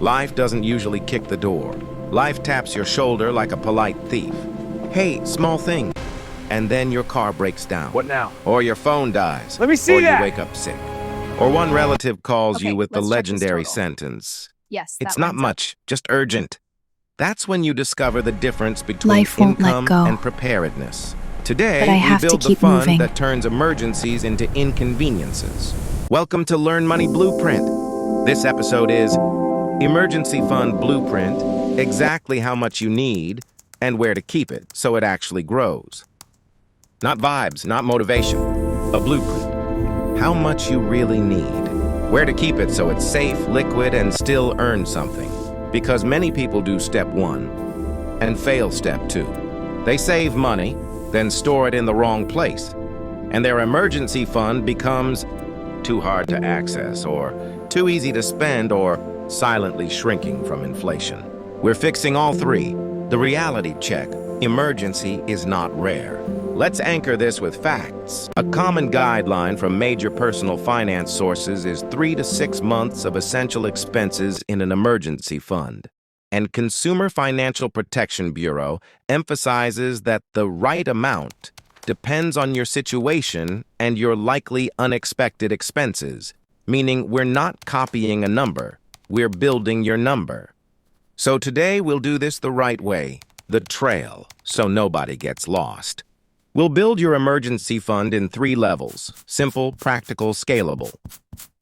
Life doesn't usually kick the door. Life taps your shoulder like a polite thief. Hey, small thing. And then your car breaks down. What now? Or your phone dies. Let me see or that! you wake up sick. Or one relative calls Okay, you with the let's check this legendary total. sentence. Yes, It's that not lines up. much, just urgent. That's when you discover the difference between Life won't let income go. and preparedness. Today, But I have we to build the keep fund moving. that turns emergencies into inconveniences. Welcome to Learn Money Blueprint. This episode is Emergency Fund Blueprint, exactly how much you need and where to keep it so it actually grows. Not vibes, not motivation, a blueprint. How much you really need. Where to keep it so it's safe, liquid, and still earn something. Because many people do step one and fail step two. They save money, then store it in the wrong place. And their emergency fund becomes too hard to access, or too easy to spend, or silently shrinking from inflation. We're fixing all three. The reality check. Emergency is not rare. Let's anchor this with facts. A common guideline from major personal finance sources is 3 to 6 months of essential expenses in an emergency fund. And Consumer Financial Protection Bureau emphasizes that the right amount depends on your situation and your likely unexpected expenses, meaning we're not copying a number, we're building your number. So today we'll do this the right way, the trail, so nobody gets lost. We'll build your emergency fund in 3 levels: simple, practical, scalable.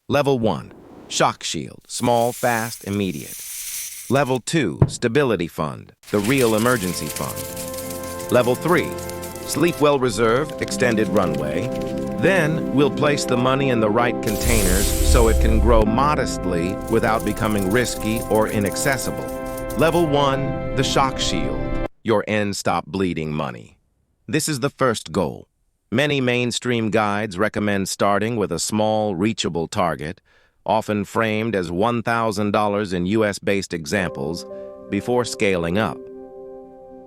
Level 1, shock shield, small, fast, immediate. Level 2, stability fund, the real emergency fund. Level 3, sleep well reserved, extended runway. Then we'll place the money in the right containers so it can grow modestly without becoming risky or inaccessible. Level 1, the shock shield, your end stop bleeding money. This is the first goal. Many mainstream guides recommend starting with a small, reachable target, often framed as $1,000 in US-based examples, before scaling up.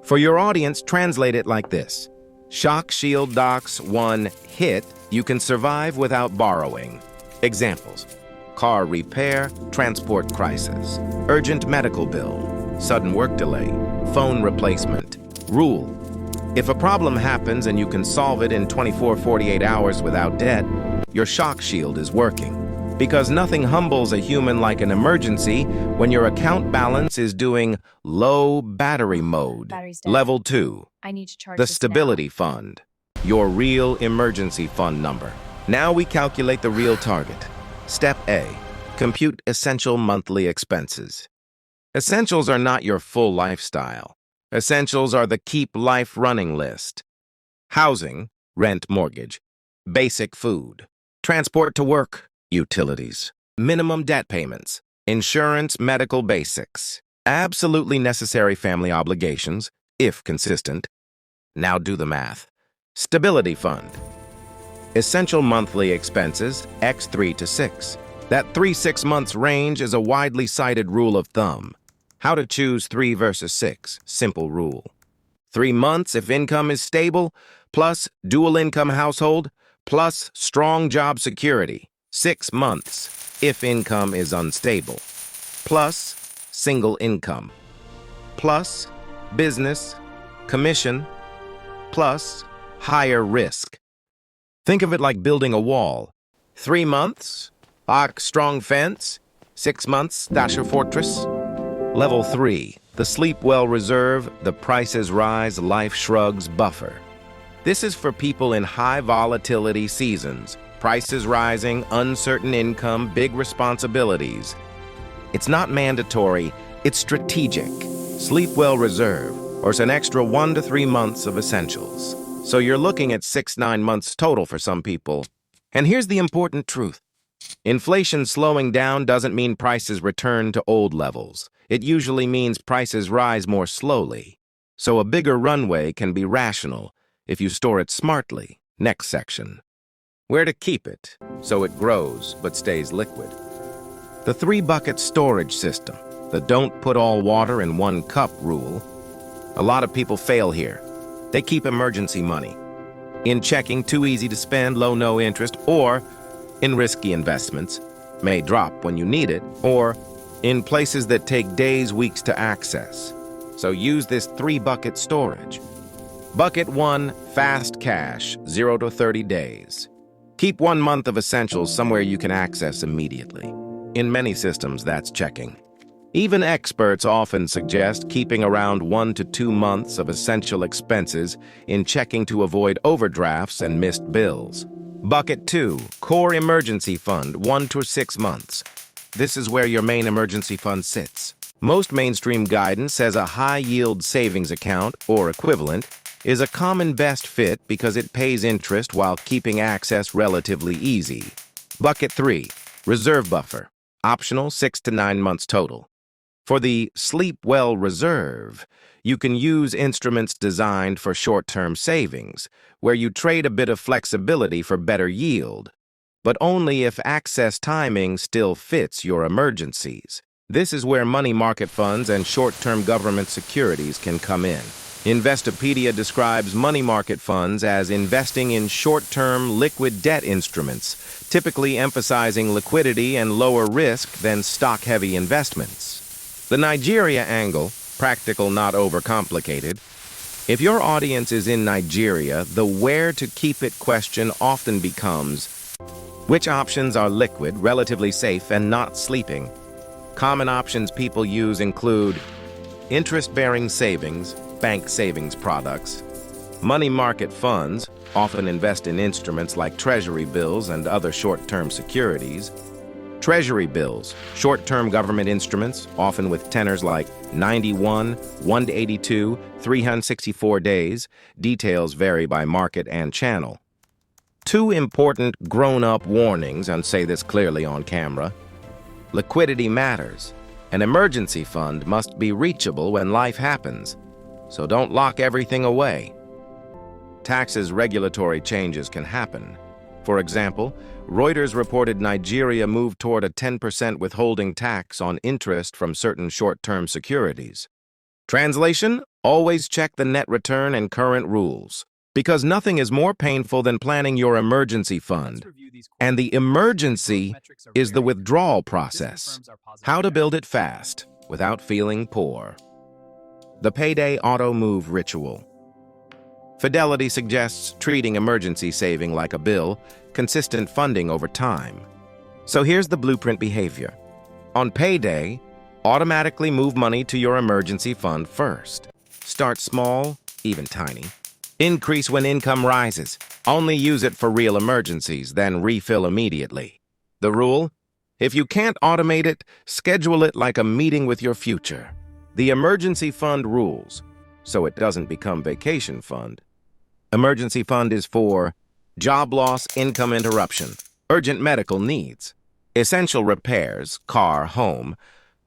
For your audience, translate it like this. Shock shield docs 1 hit, you can survive without borrowing. Examples: car repair, transport crisis, urgent medical bill, sudden work delay, phone replacement. Rule: if a problem happens and you can solve it in 24-48 hours without debt, your shock shield is working. Because nothing humbles a human like an emergency when your account balance is doing low battery mode. Battery's dead. Level 2, I need to charge the this stability fund, your real emergency fund number. Now we calculate the real target. Step A, compute essential monthly expenses. Essentials are not your full lifestyle. Essentials are the keep life running list. Housing, rent, mortgage, basic food, transport to work, utilities, minimum debt payments, insurance, medical basics, absolutely necessary family obligations, if consistent. Now do the math. Stability fund. Essential monthly expenses, x 3 to 6. That 3-6 months range is a widely cited rule of thumb. How to choose 3 versus 6, simple rule. 3 months if income is stable, plus dual income household, plus strong job security. 6 months if income is unstable, plus single income, plus business, commission, plus higher risk. Think of it like building a wall. 3 months, arc strong fence. 6 months, dash your fortress. Level 3, the sleep well reserve, the prices rise, life shrugs buffer. This is for people in high volatility seasons, prices rising, uncertain income, big responsibilities. It's not mandatory, it's strategic. Sleep well reserve, or it's an extra 1 to 3 months of essentials. So you're looking at 6-9 months total for some people. And here's the important truth. Inflation slowing down doesn't mean prices return to old levels. It usually means prices rise more slowly. So a bigger runway can be rational if you store it smartly. Next section. Where to keep it so it grows but stays liquid. The 3-bucket storage system, the don't put all water in 1 cup rule. A lot of people fail here. They keep emergency money in checking, too easy to spend, low no interest, or in risky investments, may drop when you need it, or in places that take days, weeks to access. So use this 3-bucket storage. Bucket 1, fast cash, 0 to 30 days. Keep 1 month of essentials somewhere you can access immediately. In many systems, that's checking. Even experts often suggest keeping around 1 to 2 months of essential expenses in checking to avoid overdrafts and missed bills. Bucket 2, core emergency fund, 1 to 6 months. This is where your main emergency fund sits. Most mainstream guidance says a high-yield savings account, or equivalent, is a common best fit because it pays interest while keeping access relatively easy. Bucket 3, reserve buffer, optional 6 to 9 months total. For the Sleep Well Reserve, you can use instruments designed for short-term savings, where you trade a bit of flexibility for better yield, but only if access timing still fits your emergencies. This is where money market funds and short-term government securities can come in. Investopedia describes money market funds as investing in short-term liquid debt instruments, typically emphasizing liquidity and lower risk than stock-heavy investments. The Nigeria angle, practical, not overcomplicated. If your audience is in Nigeria, the where to keep it question often becomes, which options are liquid, relatively safe, and not sleeping? Common options people use include interest-bearing savings, bank savings products. Money market funds often invest in instruments like treasury bills and other short-term securities. Treasury bills, short-term government instruments, often with tenors like 91, 182, 364 days. Details vary by market and channel. 2 important grown-up warnings, and say this clearly on camera. Liquidity matters. An emergency fund must be reachable when life happens, so don't lock everything away. Taxes regulatory changes can happen. For example, Reuters reported Nigeria moved toward a 10% withholding tax on interest from certain short-term securities. Translation: always check the net return and current rules, because nothing is more painful than planning your emergency fund. And the emergency is the withdrawal process. How to build it fast without feeling poor. The payday auto-move ritual. Fidelity suggests treating emergency saving like a bill, consistent funding over time. So here's the blueprint behavior. On payday, automatically move money to your emergency fund first. Start small, even tiny. Increase when income rises. Only use it for real emergencies, then refill immediately. The rule? If you can't automate it, schedule it like a meeting with your future. The emergency fund rules, so it doesn't become vacation fund. Emergency fund is for job loss, income interruption, urgent medical needs, essential repairs, car, home,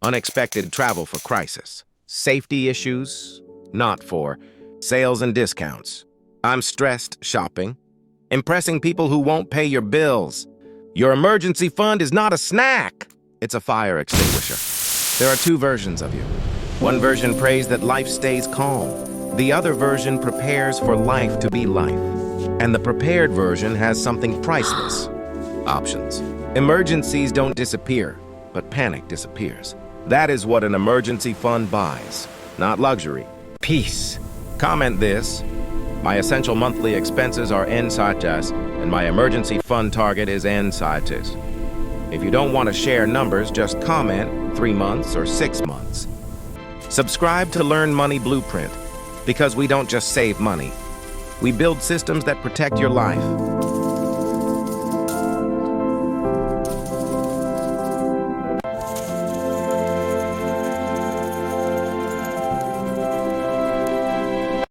unexpected travel for crisis, safety issues, not for sales and discounts. I'm stressed shopping, impressing people who won't pay your bills. Your emergency fund is not a snack. It's a fire extinguisher. There are 2 versions of you. One version prays that life stays calm. The other version prepares for life to be life. And the prepared version has something priceless. Options. Emergencies don't disappear, but panic disappears. That is what an emergency fund buys, not luxury. Peace. Comment this. My essential monthly expenses are N such and my emergency fund target is N such. If you don't want to share numbers, just comment 3 months or 6 months. Subscribe to Learn Money Blueprint, because we don't just save money. We build systems that protect your life.